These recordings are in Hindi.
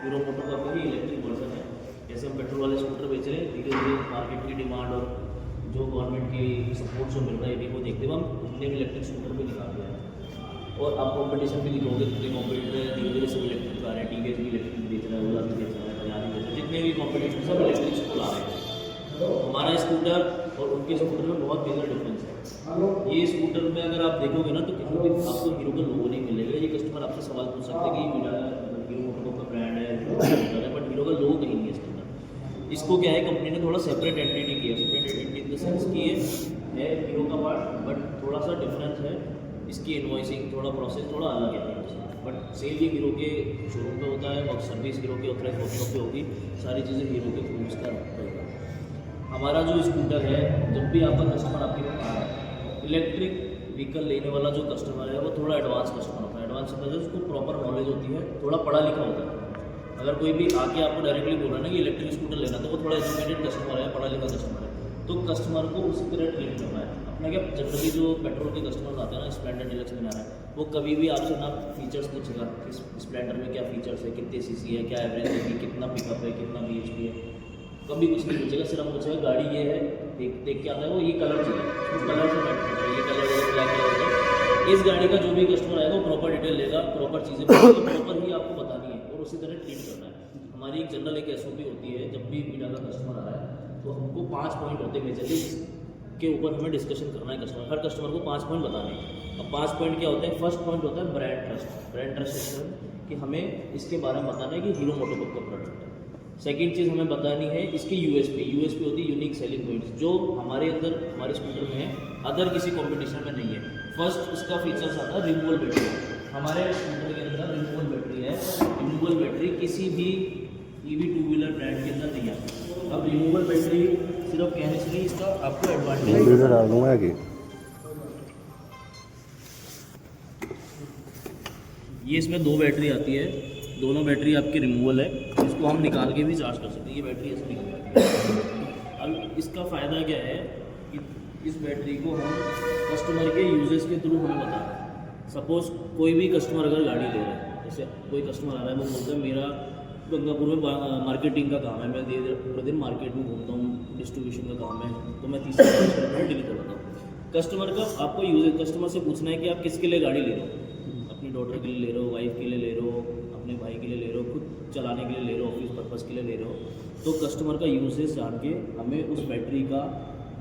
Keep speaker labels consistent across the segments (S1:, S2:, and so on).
S1: हीरो मोटोकॉर्प का ही इलेक्ट्रिक वर्जन है। जैसे हम पेट्रोल वाले स्कूटर बेच रहे हैं, धीरे धीरे मार्केट की डिमांड और जो गवर्नमेंट की सपोर्ट जो मिल रहा है ये को देखते हुए हम हमने भी इलेक्ट्रिक स्कूटर भी निकाल दिया है। और आप कॉम्पिटिशन भी दिखोगे, जितने कॉम्पिटिटर है धीरे धीरे सब इलेक्ट्रिक आ रहे हैं। टीवीएस भी इलेक्ट्रिक बेच रहा है, ओला भी बेच रहा है, बजाज भी बेच रहा है, जितने भी कॉम्पिटिशन सब इलेक्ट्रिक स्कूटर आ रहे हैं। तो हमारा स्कूटर और उनके स्कूटर में बहुत मेजर डिफरेंस है। ये स्कूटर में अगर आप देखोगे ना तो कहीं भी आपको हीरो का लोगो नहीं मिलेगा। ये कस्टमर आपसे सवाल पूछ सकते हैं कि हीरो मोटोकॉर्प का ब्रांड है, बट हीरो का लोगो कहीं नहीं है इसके अंदर। इसको क्या है, कंपनी ने थोड़ा सेपरेट एंटिटी किया है। Separate entity in the sense कि ये है हीरो का पार्ट, बट थोड़ा सा डिफरेंस है। इसकी इन्वॉइसिंग थोड़ा प्रोसेस थोड़ा अलग है, बट सेल ये हीरो के शोरूम पे होता है और सर्विस हीरो के ऑथराइज वर्कशॉप पे होगी। सारी चीज़ें हीरो के थ्रू इसका रहेगा। हमारा जो स्कूटर है, जब भी आपका कस्टमर आपके पास आ रहा है, इलेक्ट्रिक व्हीकल लेने वाला जो कस्टमर है वो थोड़ा एडवांस कस्टमर होता है। एडवांस मतलब उसको प्रॉपर नॉलेज होती है, थोड़ा पढ़ा लिखा होता है। अगर कोई भी आके आपको डायरेक्टली बोल रहा है ना कि इलेक्ट्रिक स्कूटर लेना, तो वो थोड़ा एजुकेटेड कस्टमर है, पढ़ा लिखा कस्टमर है, तो कस्टमर को उसी तरह ट्रीट करना है। अपना क्या जनरली जो पेट्रोल के कस्टमर आते हैं ना, स्प्लेंडर डीलक्स में आ रहा है, वो कभी भी आपसे ना फीचर्स पूछेगा कि स्प्लेंडर में क्या फीचर्स है, कितने सीसी है, क्या एवरेज है, कितना पिकअप है, कितना bhp है, कभी कुछ नहीं पूछेगा। सिर्फ पूछेगा गाड़ी ये है, देख के आता है वो ये कलर चाहिए, तो कलर से मैटर करता है, ये कलर है, ब्लैक कलर है। इस गाड़ी का जो भी कस्टमर आएगा वो प्रॉपर डिटेल लेगा, प्रॉपर चीज़ें प्रॉपर ही आपको बतानी है और उसी तरह ट्रीट करना है। हमारी एक जनरल एक SOP होती है, जब भी वीडा का कस्टमर आ रहा है तो हमको 5 पॉइंट होते हैं मेजरली के ऊपर हमें डिस्कशन करना है। कस्टमर हर कस्टमर को 5 पॉइंट बताने हैं। अब 5 पॉइंट क्या होते हैं? फर्स्ट पॉइंट होता है ब्रांड ट्रस्ट। ब्रांड ट्रस्ट कि हमें इसके बारे में बताना है कि हीरो मोटोकॉर्प का प्रोडक्ट है। सेकेंड चीज़ हमें बतानी है इसकी USP होती है यूनिक सेलिंग पॉइंट्स, जो हमारे अंदर हमारे स्कूटर में है, अदर किसी कंपटीशन में नहीं है। फर्स्ट उसका फीचर्स आता है रिमूवल बैटरी। हमारे स्कूटर के अंदर रिमूवल बैटरी है। रिमूवल बैटरी किसी भी EV 2 व्हीलर ब्रांड के अंदर नहीं आती। अब रिमूवल बैटरी सिर्फ कहने से नहीं, इसका आपको एडवांटेज
S2: डाल दूंगा कि
S1: ये इसमें 2 बैटरी आती है, दोनों बैटरी आपकी रिमूवल है। इसको हम निकाल के भी चार्ज कर सकते हैं। ये बैटरी ऐसे निकल है। अब इसका फ़ायदा क्या है कि इस बैटरी को हम कस्टमर के यूजेस के थ्रू हमें बता रहे हैं। सपोज़ कोई भी कस्टमर अगर गाड़ी ले रहा है, जैसे कोई कस्टमर आ रहा है, वो बोलता है मेरा गंगापुर में मार्केटिंग का काम है, मैं पूरे दिन मार्केट में घूमता हूँ, डिस्ट्रीब्यूशन का काम है, तो मैं 30 किलोमीटर डेली चलाता हूँ। कस्टमर का आपको यूज कस्टमर से पूछना है कि आप किसके लिए गाड़ी ले रहे हो। अपनी डॉटर के लिए ले रहे हो, वाइफ के लिए ले रहे हो, अपने भाई के लिए ले रहे हो, खुद चलाने के लिए ले रहे हो, ऑफिस पर्पज़ के लिए ले रहे हो। तो कस्टमर का यूजेस जान के हमें उस बैटरी का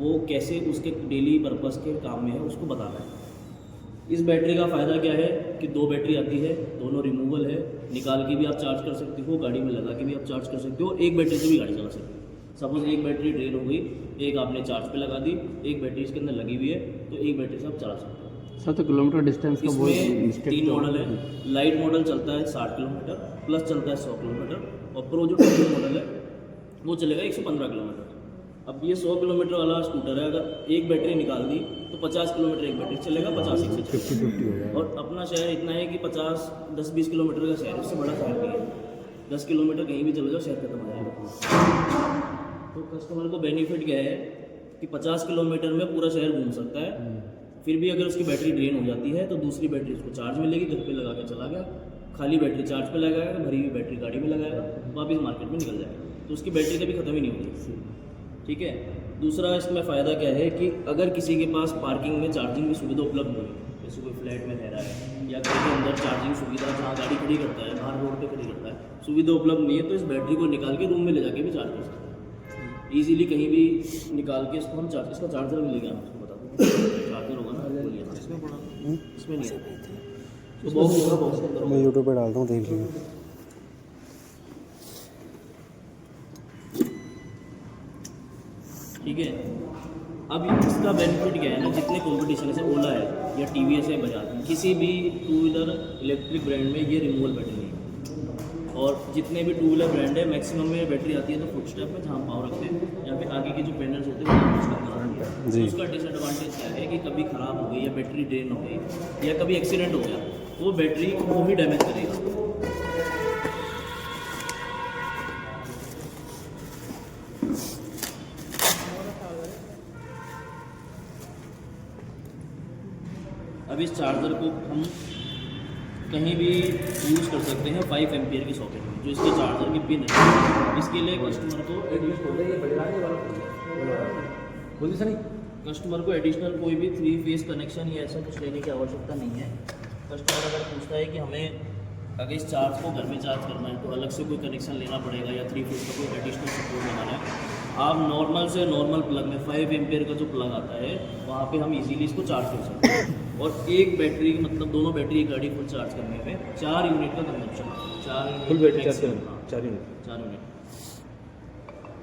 S1: वो कैसे उसके डेली पर्पज़ के काम में है उसको बताना है। इस बैटरी का फ़ायदा क्या है कि 2 बैटरी आती है, दोनों रिमूवल है, निकाल के भी आप चार्ज कर सकते हो, गाड़ी में लगा के भी आप चार्ज कर सकते हो, एक बैटरी से भी गाड़ी चला सकते हो। सपोज एक बैटरी ड्रेन हो गई, एक आपने चार्ज पे लगा दी, एक बैटरी इसके अंदर लगी हुई है, तो एक बैटरी से आप चला सकते हो।
S2: 7 किलोमीटर डिस्टेंस का
S1: इसमें 3 मॉडल है। लाइट मॉडल चलता है 60 किलोमीटर, प्लस चलता है 100 किलोमीटर, और प्रो जो टॉप मॉडल है वो चलेगा 115 किलोमीटर। अब ये 100 किलोमीटर वाला स्कूटर है, अगर एक बैटरी निकाल दी तो 50 किलोमीटर एक बैटरी चलेगा, 50 एक से 50। और अपना शहर इतना है कि 10-20 किलोमीटर का शहर, उससे बड़ा शहर नहीं है। 10 किलोमीटर कहीं भी चले जाओ शहर खत्म हो जाएगा। तो कस्टमर को बेनिफिट क्या है कि 50 किलोमीटर में पूरा शहर घूम सकता है। फिर भी अगर उसकी बैटरी ड्रेन हो जाती है तो दूसरी बैटरी उसको चार्ज मिलेगी, घर पे लगा के चला गया, खाली बैटरी चार्ज पे लगाएगा, भरी हुई बैटरी गाड़ी में लगाएगा, वापस मार्केट में निकल जाएगा, तो उसकी बैटरी कभी ख़त्म ही नहीं होगी। ठीक है। दूसरा इसमें फ़ायदा क्या है कि अगर किसी के पास पार्किंग में चार्जिंग की सुविधा उपलब्ध नहीं है, जैसे कोई फ्लैट में रह रहा है या घर के अंदर चार्जिंग सुविधा जहाँ गाड़ी खड़ी करता है, बाहर रोड पे खड़ी करता है, सुविधा उपलब्ध नहीं है, तो इस बैटरी को निकाल के रूम में ले जाके भी चार्ज कर सकते हैं ईजिली। कहीं भी निकाल के इसको हम चार्ज, इसका चार्जर भी लेके आना, उसको बता दूँ चार्जर होगा ना, बोलिए ना, इसमें पड़ा, इसमें नहीं है, तो बॉक्स
S2: मैं यूट्यूब पर डालता हूँ, देख लीजिए।
S1: ठीक है। अब इसका बेनिफिट क्या है ना, जितने कंपटीशन जैसे ओला है या TVS है, बजाज है, किसी भी 2 व्हीलर इलेक्ट्रिक ब्रांड में ये रिमूवल बैटरी नहीं है। और जितने भी 2 व्हीलर ब्रांड है मैक्सिमम में बैटरी आती है तो फुटस्टेप में, जहाँ पावर रखते हैं, या फिर आगे के जो पैनल्स होते हैं उसका कारण है। तो उसका डिसएडवांटेज क्या है कि कभी ख़राब हो गई या बैटरी ड्रेन हो गई या कभी एक्सीडेंट हो गया, वो बैटरी को ही डैमेज करेगा। अब इस चार्जर को हम कहीं भी यूज़ कर सकते हैं 5 एम्पियर की सॉकेट में। जो इसके चार्जर की पिन है, इसके लिए कस्टमर को कस्टमर को एडिशनल कोई भी 3 फेस कनेक्शन या ऐसा कुछ लेने की आवश्यकता नहीं है। कस्टमर अगर पूछता है कि हमें अगर इस चार्ज को घर में चार्ज करना है तो अलग से कोई कनेक्शन लेना पड़ेगा या 3 फेस का कोई एडिशनल सपोर्ट लगाना है, आप नॉर्मल से नॉर्मल प्लग में 5 एम्पियर का जो प्लग आता है वहाँ पे हम इजीली इसको चार्ज कर सकते हैं। और एक बैटरी मतलब दोनों बैटरी एक गाड़ी फुल चार्ज करने में 4 यूनिट का consumption, 4 unit
S2: full battery charge करना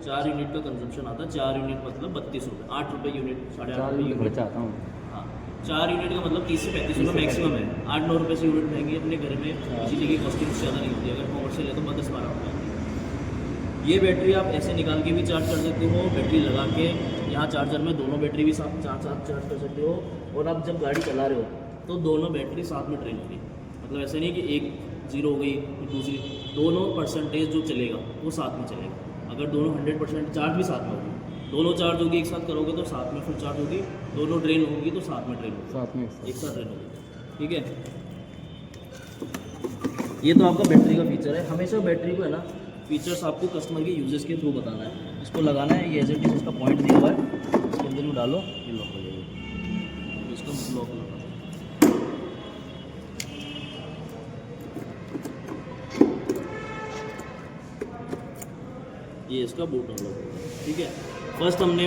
S2: 4
S1: यूनिट का कंजप्शन आता है। 4 यूनिट मतलब 32 रुपये, 8 रुपये यूनिट, 8.5 रुपये यूनिट
S2: चाहता हूँ।
S1: हाँ, 4 यूनिट का मतलब 30 से 35 रुपये मैक्सिमम है। 8-9 रुपये से यूनिट महंगी अपने घर में बिजली की कॉस्टिंग ज़्यादा नहीं होती। अगर कॉमर्शियल है तो 10-12 रुपये। ये बैटरी आप ऐसे निकाल के भी चार्ज कर सकते हो, बैटरी लगा के यहाँ चार्जर में दोनों बैटरी भी साथ चार्ज कर सकते हो। और आप जब गाड़ी चला रहे हो तो दोनों बैटरी साथ में ड्रेन होगी, मतलब ऐसा नहीं कि एक 0 हो गई फिर दूसरी, दोनों परसेंटेज जो चलेगा वो साथ में चलेगा। अगर दोनों 100% चार्ज भी साथ में होगी, दोनों चार्ज होगी एक साथ करोगे तो साथ में फुल चार्ज होगी, दोनों ड्रेन होगी तो साथ में ड्रेन होगी,
S2: साथ में
S1: एक साथ ड्रेन होगी। ठीक है, ये तो आपका बैटरी का फीचर है। हमेशा बैटरी को है ना फीचर्स आपको कस्टमर के यूजेस के थ्रू बताना है। इसको लगाना है, ये एज इसका पॉइंट दिया हुआ है, इसके अंदर में डालो, ये लॉक हो जाएगा। इसको लॉक लगा, ये इसका बूट अनलॉक होगा। ठीक है, फर्स्ट हमने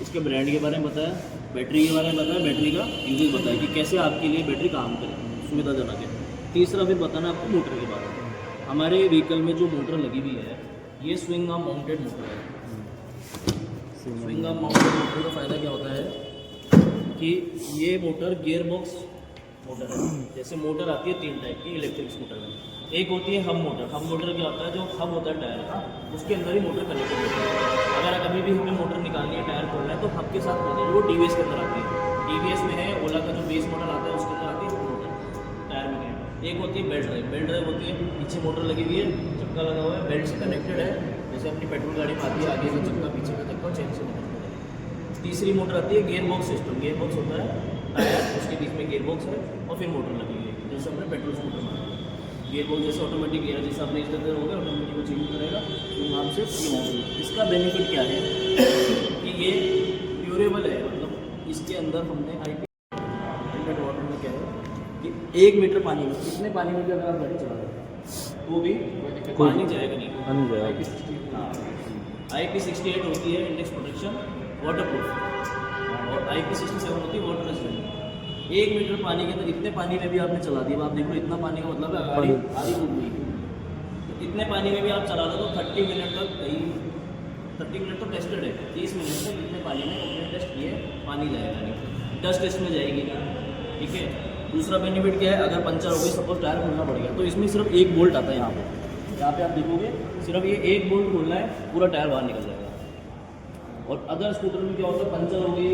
S1: इसके ब्रांड के बारे में बताया, बैटरी के बारे में बताया, बैटरी का यूजेस बताया कि कैसे आपके लिए बैटरी काम करे, सुविधाजनक है। तीसरा फिर बताना आपको मोटर के बारे में। हमारे व्हीकल में जो मोटर लगी हुई है ये स्विंग आर्म माउंटेड मोटर है। स्विंग आर्म माउंटेड मोटर का फ़ायदा क्या होता है कि ये मोटर गियर बॉक्स मोटर है। जैसे मोटर आती है 3 टाइप की इलेक्ट्रिक स्कूटर में, एक होती है हब मोटर। हब मोटर क्या होता है, जो हब होता है टायर का, उसके अंदर ही मोटर कनेक्टेड होती है। अगर कभी भी हमें मोटर निकालनी है, टायर खोलना है, तो हब के साथ खोलना है। वो टीवीएस के अंदर आती है, टीवीएस में है, ओला का जो बेस मॉडल आता है उसके अंदर आती है हब मोटर टायर में। एक होती है बेल्ट ड्राइव। बेल्ट ड्राइव होती है पीछे मोटर लगी हुई है, चक्का लगा हुआ है, बेल्ट से कनेक्टेड है। जैसे अपनी पेट्रोल गाड़ी में आती है, आगे का चक्का पीछे का चक्का चेन से कनेक्टेड है। तीसरी मोटर आती है gear box system. Gear box होता है टायर, उसके बीच में गियर बॉक्स है और फिर मोटर लगी हुई है, जैसे अपने पेट्रोल स्कूटर में गियर बॉक्स जैसे ऑटोमेटिक गियर, जैसे आप रेस करते रहोगे ऑटोमेटिक को चेंज करेगा, तो नाम से ये मोटर। इसका बेनिफिट क्या है कि ये ड्यूरेबल है, मतलब इसके अंदर हमने IP वाटर में क्या है कि 1 मीटर पानी में, इतने पानी में भी अगर आप गाड़ी चला रहे हो तो भी पानी जाएगा नहीं। IP68 होती है इंडेक्स प्रोटेक्शन वाटर प्रूफ, और IP67 होती है वाटर रेजिस्टेंट। 1 मीटर पानी के अंदर इतने पानी में भी आपने चला दिया, आप देखो इतना पानी का मतलब है गाड़ी आधी डूब गई। तो इतने पानी में भी आप चला दो तो 30 मिनट तक, कहीं 30 मिनट तो टेस्टेड है, 30 मिनट तक इतने पानी में अपने टेस्ट किए पानी जाएगा नहीं, डस्ट टेस्ट में जाएगी नहीं। ठीक है, दूसरा बेनिफिट क्या है, अगर पंचर हो गई, सपोज टायर खोलना पड़ गया, तो इसमें सिर्फ 1 बोल्ट आता है। यहाँ पे आप देखोगे सिर्फ ये 1 बोल्ट खोलना है, पूरा टायर बाहर निकल जाएगा। और अदर स्कूटर में क्या होता है, पंचर हो गई,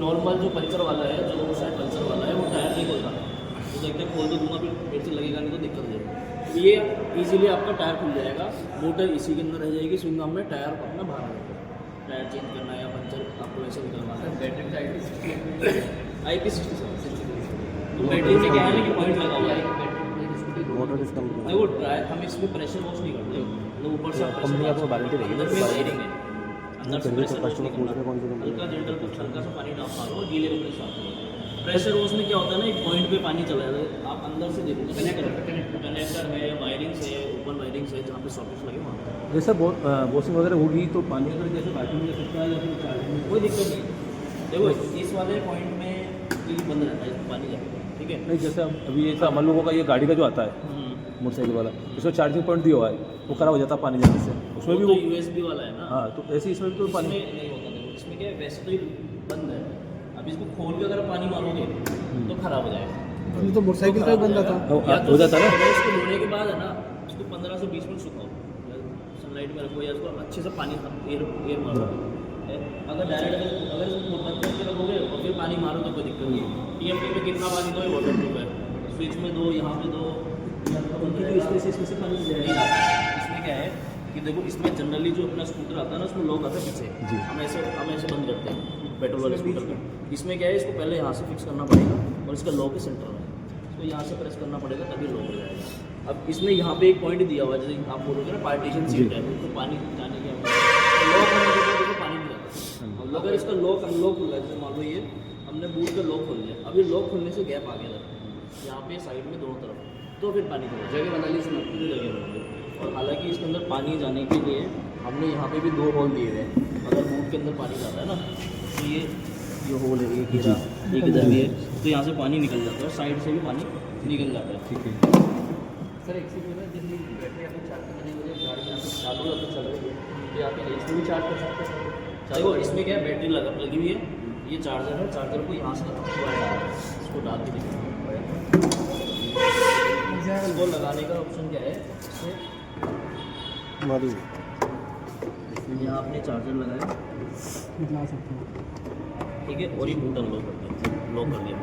S1: नॉर्मल जो पंचर वाला है, जो शायद पंचर वाला है, वो टायर नहीं खोलता, तो देखते हैं खोल तो दूंगा फिर से लगेगा नहीं तो दिक्कत हो जाएगी। तो ये ईजिली आपका टायर खुल जाएगा, मोटर इसी के अंदर रह जाएगी, स्विंग आर्म में टायर अपना बाहर रहेगा। टायर चेंज करना है या पंचर आपको वैसे निकलवाना है। बैटरी का IP67 तो बैटरी में क्या है कि पॉइंट लगा हुआ है,
S2: मोटर सिस्टम
S1: नहीं वो ड्राई, हम इसमें प्रेशर वॉश नहीं करते, मतलब ऊपर से
S2: कंपनी आपको वारंटी देगी,
S1: अंदर में वायरिंग है, अंदर से प्रेशर वॉश नहीं
S2: कस्टमर
S1: करना।
S2: कौन सी कंपनी
S1: हल्का जेंटल कुछ हल्का सा पानी डाल मारो और गीले कपड़े साफ करो। प्रेशर वॉश में क्या होता है ना, एक पॉइंट पे पानी चला जाता है, आप अंदर से देखो कनेक्टर है, वायरिंग्स है, ओपन वायरिंग्स है, जहाँ पे सॉकेट्स लगे वहाँ
S2: जैसे वॉशिंग वगैरह होगी तो पानी अगर जैसे बाथरूम में जा सकता है या फिर चार्जिंग में
S1: कोई दिक्कत नहीं। देखो इस वाले पॉइंट में ये बंद रहता है, इसमें पानी जाएगा। ठीक है,
S2: नहीं, जैसे अभी ये हम लोगों का ये गाड़ी का जो आता है मोटरसाइकिल वाला, इसमें चार्जिंग पॉइंट दिया हुआ है, वो खराब हो जाता है पानी जाने से, उसमें भी
S1: वो
S2: वो
S1: तो USB वाला है ना।
S2: हाँ, तो ऐसे इसमें भी तो पानी
S1: इसमें नहीं होता। देखो इसमें क्या है, वैसे तो ये बंद है, अब इसको खोल के अगर पानी मारोगे तो खराब हो जाएगा।
S3: तो मोटरसाइकिल का ही बंद था।
S2: हो जाता है ना।
S1: इसको धोने के बाद है ना, इसको 15 से 20 मिनट सुखाओ, सनलाइट में रखो या इसको अच्छे से पानी एयर मारो। अगर डायरेक्ट अगर इसको बंद करके रखोगे और फिर पानी मारो तो कोई दिक्कत नहीं है। TMT में कितना पानी दो, वाटर प्रूफ है, स्विच में दो, यहाँ पे दो, इसमें से पानी नहीं आता। इसमें क्या है कि देखो, इसमें जनरली जो अपना स्कूटर आता है ना, उसमें लॉक आता है पीछे,
S2: जी।
S1: हम ऐसे बंद करते हैं पेट्रोल वाले स्कूटर में। इसमें क्या है, इसको पहले यहाँ से फिक्स करना पड़ेगा और इसका लॉक है सेंटर में, इसको यहाँ से प्रेस करना पड़ेगा तभी लॉक हो जाएगा। अब इसमें यहाँ पे एक पॉइंट दिया हुआ है, जैसे आप बोलोगे ना पार्टीशन सीट है, तो पानी जाने के लॉक होने के बाद इसमें पानी नहीं जाता। अगर इसका लॉक अनलॉक खुला है, जैसे मान लो ये हमने बूट का लॉक खोल दिया, अब ये लॉक खोलने से गैप आ गया था यहाँ पे साइड में दोनों तरफ, तो फिर पानी को जगह बना ली, इसमें पूरी जगह बना ली। और हालांकि इसके अंदर पानी जाने के लिए हमने यहाँ पे भी 2 होल दिए हुए हैं। अगर बूट के अंदर पानी जाता है ना, तो ये होल है, एक इधर एक इधर भी है, तो यहाँ से पानी निकल जाता है और साइड से भी पानी निकल जाता है।
S2: ठीक है
S1: सर एक चीज़ है, जितनी बैटरी आपको चार्ज करने के लिए गाड़ी यहाँ पे चालू रहकर चल रही है, तो यहाँ पे इसमें भी चार्ज कर सकते हैं। चाहे वो इसमें क्या है, बैटरी लगी हुई है, ये चार्जर है, चार्जर को यहाँ से वायर डाल है, इसको डाल के देखिए, इसको लगाने का ऑप्शन क्या है, इससे यहाँ आपने चार्जर लगाया, ठीक है, और ये बूट अनलॉक कर दिया, लॉक कर दिया।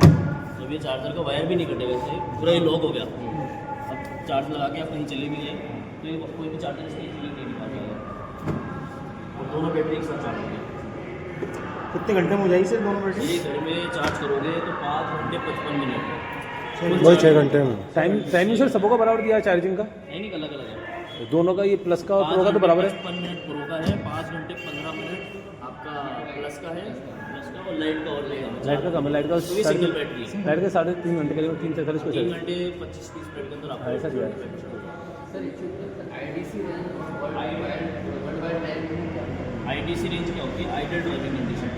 S1: जब ये चार्जर का वायर भी नहीं कटेगा, इससे पूरा ये लॉक हो गया। अब चार्ज लगा के आप कहीं चले भी गए तो ये कोई भी चार्जर इसके इजीली नहीं पाएगा, और दोनों बैटरी एक साथ चार्ज हो गया।
S3: कितने घंटे में हो जाएगी सर दोनों बैटरी?
S1: ये घर में चार्ज करोगे तो 5 घंटे 55 मिनट,
S3: वही 6 घंटे में।
S2: टाइमिंग सर सबको बराबर दिया है चार्जिंग का?
S1: नहीं अलग अलग है,
S2: दोनों का ये प्लस का और प्रो का तो बराबर है?
S1: 55 मिनट प्रो का है, 5 घंटे 15 मिनट आपका प्लस का है, प्लस का, और लाइट का और लेगा।
S2: लाइट का कम है, लाइट का
S1: तो ये सिंगल बैटरी है,
S2: लाइट के 3.5 घंटे के लिए 3 से 40
S1: 3 घंटे 25-30 मिनट के अंदर आपको
S2: ऐसा दिया है।
S1: IDC रेंज क्या होती है? Idle driving condition.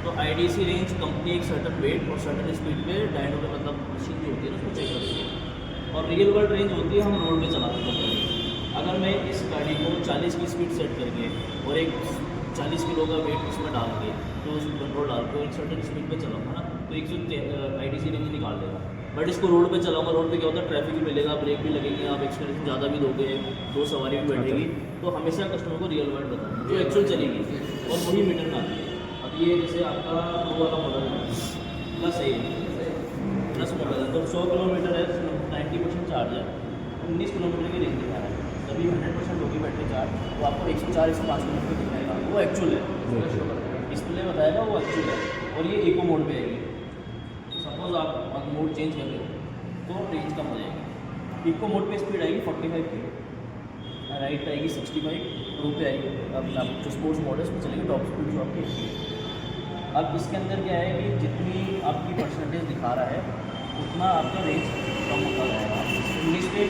S1: तो IDC रेंज कंपनी एक सर्टन वेट और सर्टन स्पीड पे डायनो पे, मतलब मशीन जो होती है ना, उसको चेक करती है। और रियल वर्ल्ड रेंज होती है हम रोड पे चला सकते हैं। अगर मैं इस गाड़ी को 40 की स्पीड सेट करके और एक 40 किलो का वेट उसमें डाल के, तो उसमें पेट्रोल डाल के एक सर्टन स्पीड पे चलाऊँगा ना, तो 100 IDC रेंज निकाल देगा। बट इसको रोड पे चलाऊंगा, रोड पे क्या होता है, ट्रैफिक भी मिलेगा, ब्रेक भी लगेंगे, आप एक्सपीरियंस ज़्यादा भी दोगे, 2 सवारी भी बैठेगी, तो हमेशा कस्टमर को रियल वर्ल्ड बताओ जो एक्चुअल चलेगी, और वही मीटर में आती है। अब ये जैसे आपका प्रो वाला मॉडल है, प्लस मॉडल है, तो 100 किलोमीटर है, 90% चार्ज है, 19 किलोमीटर की रेंज दिखा रहा है, तभी 100% होगी बैटरी चार्ज, तो आपको 104-105 किलोमीटर दिखाएगा, वो एक्चुअल है, डिस्प्ले बताएगा वो एक्चुअल है। और ये इको मोड पे आएगी, सपोज आप मोड चेंज कर रहे हो तो रेंज कम हो जाएगी। इको मोड पे स्पीड आएगी 45 की, राइट आएगी 65, प्रो पे आएगी, अब आप जो स्पोर्ट्स मोड है उसमें चलेगी टॉप स्पीड जो आपकी 80। अब इसके अंदर क्या है कि जितनी आपकी परसेंटेज दिखा रहा है उतना आपका रेंज कम होता जाएगा। 19 पे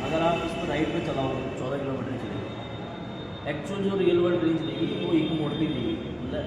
S1: अगर आप इस पर राइट पे चलाओगे 14 किलोमीटर चलेगी, एक्चुअल जो रियल वर्ल्ड रेंज देगी वो इको मोड पे देगी, मतलब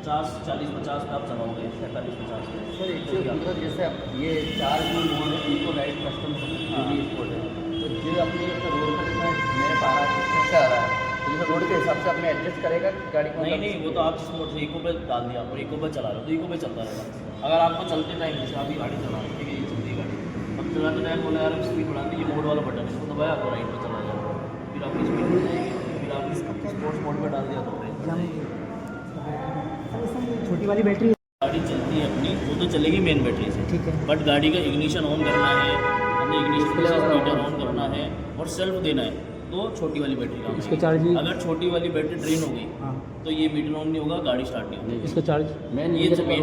S1: 50-40-50 पे आप चलाओगे, 45-50 पे।
S4: सर मतलब जैसे ये 4 जो मोड है, इको राइट कस्टम स्पोर्ट है, तो जो अपने रोड पर जितना मेरे 12 से आ रहा है, तो जैसे रोड के हिसाब से अपने एडजस्ट करेगा गाड़ी को?
S1: नहीं, वो तो आप जिस मोड से इको पे डाल दिया और इको पे चला रहे हो तो इको पे चलता रहेगा। अगर आपको चलते टाइम, जैसे आप ये गाड़ी चला रहे हो, ठीक है, ये चलती है गाड़ी, अब चलाते टाइम बोला यार स्पीड बढ़ा दी, ये मोड वाला बटन है, इसको दबाया तो राइट पे चला जाएगा, फिर आपकी स्पीड बढ़ जाएगी, फिर आप स्पोर्ट्स मोड पे डाल दिया तो रेंज बढ़ जाएगी।
S3: छोटी वाली बैटरी
S1: गाड़ी चलती है अपनी, वो तो चलेगी मेन बैटरी से,
S3: ठीक है,
S1: बट गाड़ी का इग्निशन ऑन करना है, हमने इग्निशन मीटर ऑन करना है और सेल्फ देना है, तो छोटी वाली बैटरी का।
S3: इसका चार्ज?
S1: अगर छोटी वाली बैटरी ड्रेन हो गई
S3: हाँ,
S1: तो ये मीटर ऑन नहीं होगा, गाड़ी स्टार्ट नहीं होगी।
S3: इसका चार्ज
S1: ये मेन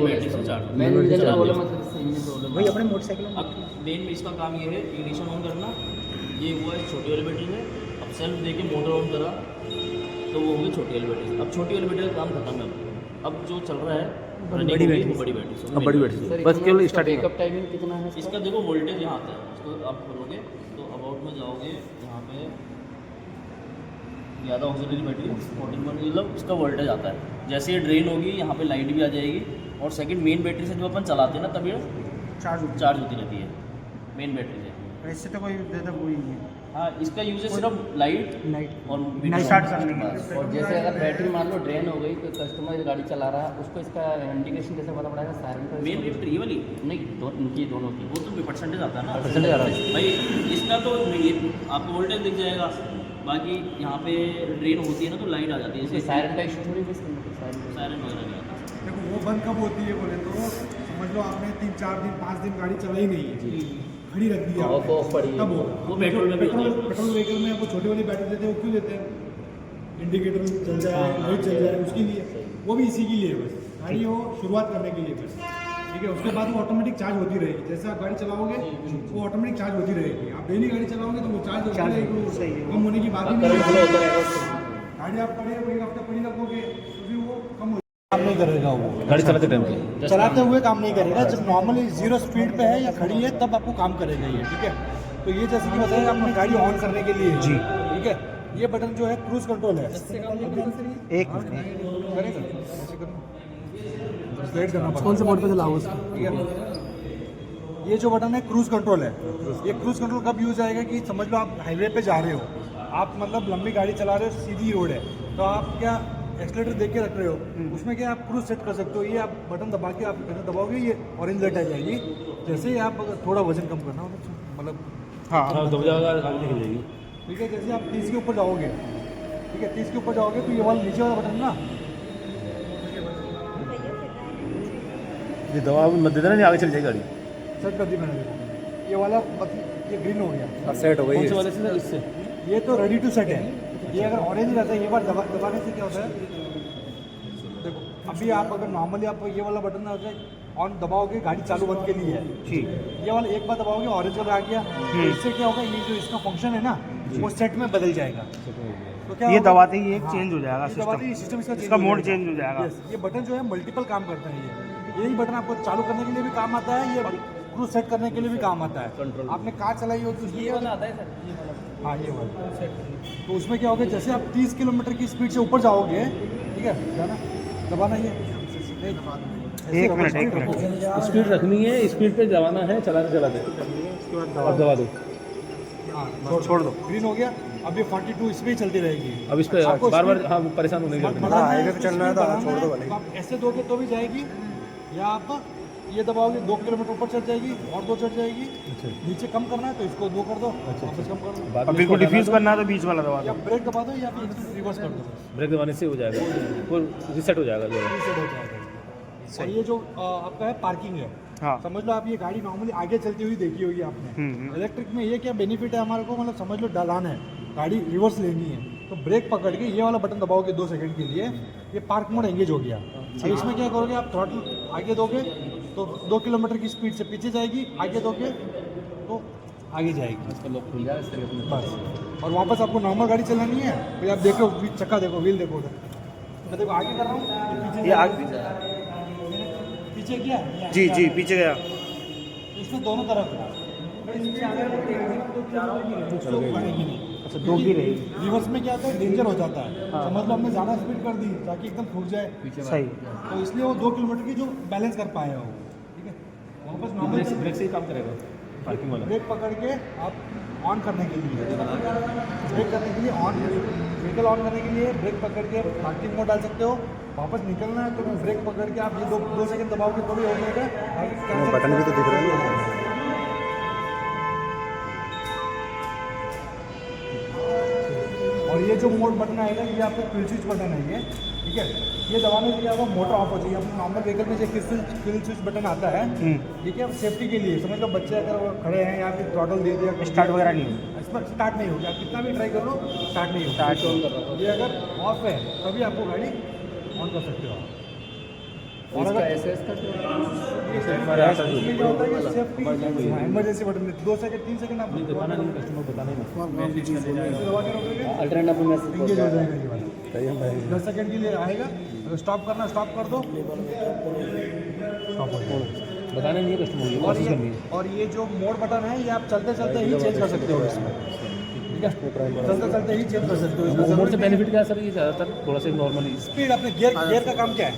S1: बैटरी से चार्ज
S4: मेन इंजन
S1: चला
S4: प्रॉब्लम
S1: दिया।
S4: है, तो इससे इंजन प्रॉब्लम
S3: वही अपने मोटरसाइकिल में।
S1: अब मेन में इसका काम ये है इग्निशन ऑन करना, ये हुआ है छोटी वाली बैटरी से। अब सेल्फ दे के मोटर ऑन करा तो वो होगी छोटी वाली बैटरी से। अब छोटी वाली बैटरी का काम खत्म है, अब जो चल रहा है
S3: बड़ी
S1: बड़ी
S3: बैटरी
S1: बड़ी बैटरी से।
S2: अब बड़ी बैटरी
S4: सर,
S2: बस केवल स्टार्टिंग
S4: बैकअप टाइमिंग कितना है
S1: इसका देखो वोल्टेज यहाँ आता है, इसको आप खोलोगे तो अबाउट में जाओगे, यहाँ पे ज़्यादा ऑक्सीजन बैटरी 14 मतलब इसका वोल्टेज आता है। जैसे ये ड्रेन होगी यहाँ पे लाइट भी आ जाएगी, और सेकंड मेन बैटरी से जो अपन चलाते हैं ना तभी चार्ज होती रहती है मेन बैटरी से।
S3: इससे तो कोई ज़्यादा वो ही नहीं है।
S1: हाँ, इसका यूज है सिर्फ लाइट और
S3: नहीं स्टार्ट करने के लिए।
S4: और जैसे अगर बैटरी मान लो ड्रेन हो गई तो कस्टमर गाड़ी चला रहा है, उसको इसका इंडिकेशन कैसे पता पड़ेगा? सायरन का
S1: मेन बैटरी ये वाली
S4: नहीं, इनकी दोनों की
S1: वो तो परसेंटेज आता है ना,
S4: परसेंटेज आ रहा है
S1: भाई इसका तो ये आपको वोल्टेज दिख जाएगा, बाकी यहाँ पे ड्रेन होती है ना तो लाइट आ जाती है,
S4: इसमें
S1: जैसे
S4: सायरन का इशू थोड़ी फेस करना है।
S1: सायरन वगैरह नहीं आता।
S5: देखो वो बंद कब होती है बोले तो समझ लो आपने 3-4 दिन 5 दिन गाड़ी चलाई नहीं है, खड़ी रख दी
S4: ऑफ ऑफ पड़ी है।
S5: तब होगा।
S1: वो पेट्रोल में भी होती है।
S5: पेट्रोल व्हीकल में आपको छोटी वाली बैटरी देते हैं, वो क्यों देते हैं? इंडिकेटर चल जाए, लाइट चल जाए, उसके लिए। वो भी इसी के लिए बस, गाड़ी वो शुरुआत करने के लिए बस। ठीक है, उसके बाद वो ऑटोमेटिक चार्ज होती रहेगी। जैसे आप गाड़ी चलाओगे वो ऑटोमेटिक चार्ज होती रहेगी। आप डेली गाड़ी चलाओगे तो वो चार्ज होती रहेगी, वो कम होने की बात ही नहीं है। गाड़ी आप पड़े एक हफ्ते पड़ी रखोगे तो फिर वो कम हो
S3: काम नहीं करेगा वो,
S2: गाड़ी चलाते टाइम पे
S3: चलाते हुए काम नहीं करेगा। जब नॉर्मली 0 स्पीड पे है या खड़ी है तब आपको काम करेगा ये, ठीक है। तो ये जैसे कि बताइए आपने गाड़ी ऑन करने के लिए जी, ठीक है, ये बटन जो है क्रूज कंट्रोल है। एक करेगा ऐसे करो, स्लाइड करना पड़ेगा। कौन से मोड पे चलाओ उसको, ठीक है। ये जो बटन है क्रूज कंट्रोल है। ये क्रूज कंट्रोल कब यूज आएगा कि समझ लो आप हाईवे पे जा रहे हो, आप मतलब लंबी गाड़ी चला रहे हो, सीधी रोड है, तो आप क्या एक्सीलेटर देख के रख रहे हो, उसमें क्या आप क्रूज सेट कर सकते हो। ये आप बटन दबा के आप दबाओगे ये ऑरेंज लाइट आ जाएगी। जैसे ही आप अगर थोड़ा वजन कम करना हो मतलब हाँ
S2: दब जाएगा, गाड़ी निकल जाएगी।
S5: ठीक है। जैसे आप 30 के ऊपर जाओगे, ठीक है, 30 के ऊपर जाओगे तो ये वाला नीचे वाला बटन ना
S2: ये दवा मत दे देना, नहीं आगे चल जाएगी गाड़ी।
S5: सेट कर दी मैंने। ये वाला ये ग्रीन हो गया,
S3: सेट हो
S2: कौन से वाले से इससे?
S5: ये तो रेडी टू सेट है। ये अगर ऑरेंज रहता है, ये बार दबाने से क्या होता है, देखो अभी आप अगर नॉर्मली आप ये वाला बटन ना होता है ऑन दबाओगे, गाड़ी चालू बंद के लिए है, ठीक। ये वाला एक बार दबाओगे ऑरेंज कलर आ गया, तो इससे क्या होगा, ये जो इसका फंक्शन है ना वो सेट में बदल जाएगा। तो क्या
S3: ये
S5: होगा?
S3: दबाते ही एक चेंज हो जाएगा
S5: ये दबाते ही सिस्टम
S3: इसका मोड चेंज हो जाएगा।
S5: Yes, ये बटन जो है मल्टीपल काम करता है। ये यही बटन आपको चालू करने के लिए भी काम आता है, ये क्रूज सेट करने के लिए भी काम आता है। आपने कार चलाई हो तो उसमें ये वाला आता है सर, हाँ ये वाला। तो उसमें क्या होगा, जैसे आप 30 किलोमीटर की स्पीड से ऊपर जाओगे, ठीक है, जाना दबाना ये
S3: एक मिनट
S2: स्पीड रखनी है, स्पीड पे दबाना है, चलाते चलाते और दबा दो।
S5: हाँ छोड़ दो, ग्रीन हो गया। अब ये 42 इस पे ही चलती रहेगी।
S2: अब इस पे
S5: आपको
S2: बार बार
S5: speed-
S2: हाँ परेशान होने की जरूरत नहीं।
S5: हाईवे पे चलना है तो छोड़ दो वाले। आप ऐसे दोगे तो भी जाएगी, या आप ये दबाओगे 2 किलोमीटर ऊपर चढ़ जाएगी और 2 चढ़ जाएगी। नीचे कम करना है तो इसको 2 कर दो, वापस कम कर दो।
S2: बाद में
S3: बिल्कुल डिफ्यूज करना है तो बीच वाला दबा
S5: या ब्रेक दबा दो या फिर रिवर्स कर दो,
S2: ब्रेक दबाने से हो जाएगा, वो रिसेट हो जाएगा जो है।
S5: reset हो जाएगा। और ये जो आपका है पार्किंग है,
S3: हाँ।
S5: समझ लो आप ये गाड़ी नॉर्मली आगे चलती हुई देखी होगी आपने। इलेक्ट्रिक में ये क्या बेनिफिट है हमारे को, मतलब समझ लो ढलान है, गाड़ी रिवर्स लेनी है तो ब्रेक पकड़ के ये वाला बटन दबाओगे 2 सेकंड के लिए, ये पार्क मोड एंगेज हो गया। अब इसमें क्या करोगे, आप थ्रॉटल आगे दोगे तो 2 किलोमीटर की स्पीड से पीछे जाएगी, आगे दोगे तो आगे जाएगी बस। और वापस आपको नॉर्मल गाड़ी चलानी है, फिर आप देखो चक्का देखो, व्हील देखो उधर, मैं देखो आगे कर रहा हूँ,
S3: ये आगे
S5: पीछे किया ये
S3: जी
S5: आगे
S3: जी
S5: आ रहा है।
S3: पीछे गया।
S5: इसमें दोनों तरफ है।
S3: अच्छा 2 की रहेगी,
S5: रिवर्स में क्या होता है, डेंजर हो जाता है। समझ लो हमने ज़्यादा स्पीड कर दी ताकि एकदम फूट जाए,
S3: सही।
S5: तो इसलिए वो 2 किलोमीटर की जो बैलेंस कर पाए हो, ठीक है। वापस नॉर्मल
S2: ब्रेक से ही काम करेगा पार्किंग वाला।
S5: ब्रेक पकड़ के आप ऑन करने के लिए, ब्रेक करने के लिए ऑन, व्हीकल ऑन करने के लिए ब्रेक पकड़ के पार्किंग मोड डाल सकते हो। वापस निकलना है तो ब्रेक पकड़ के आप ये 2 सेकंड दबाओगे तो भी हो जाएगा।
S3: बटन भी तो दिख रहा है।
S5: और ये जो मोड बटन आएगा ये आपका किल स्विच बटन है ये, ठीक है। ये दबाने से क्या होगा, मोटर ऑफ हो जाएगी। अपने नॉर्मल व्हीकल में जो किल स्विच बटन आता है, ये क्या सेफ्टी के लिए, समझ लो बच्चे अगर वो खड़े हैं या फिर थ्रॉटल दे दिया,
S3: स्टार्ट वगैरह नहीं होगा,
S5: इस पर स्टार्ट नहीं होगा, आप कितना भी ट्राई कर लो स्टार्ट नहीं होगा। ये अगर ऑफ है तभी आपको गाड़ी ऑन कर सकते हो आप। और अगर safety emergency button 2 second 3 second आप
S2: दिखाना नहीं, कस्टमर बताना नहीं।
S5: दबा के रखोगे,
S4: अल्टरनेटिव मैसेज
S5: एंगेज हो जाएगा ये वाला। 10 सेकंड के लिए आएगा, अगर स्टॉप करना स्टॉप कर दो, स्टॉप हो जाएगा।
S2: बताना नहीं है कस्टमर को, कोशिश करनी है।
S5: और ये जो मोड बटन है ये आप चलते चलते ही चेंज कर सकते हो इसमें, ठीक है, चलते चलते ही चेंज कर सकते हो
S2: मोड से
S5: इसमें।
S2: बेनिफिट क्या है सर, ये ज़्यादातर थोड़ा सा नॉर्मली
S5: स्पीड अपने गियर का काम क्या है,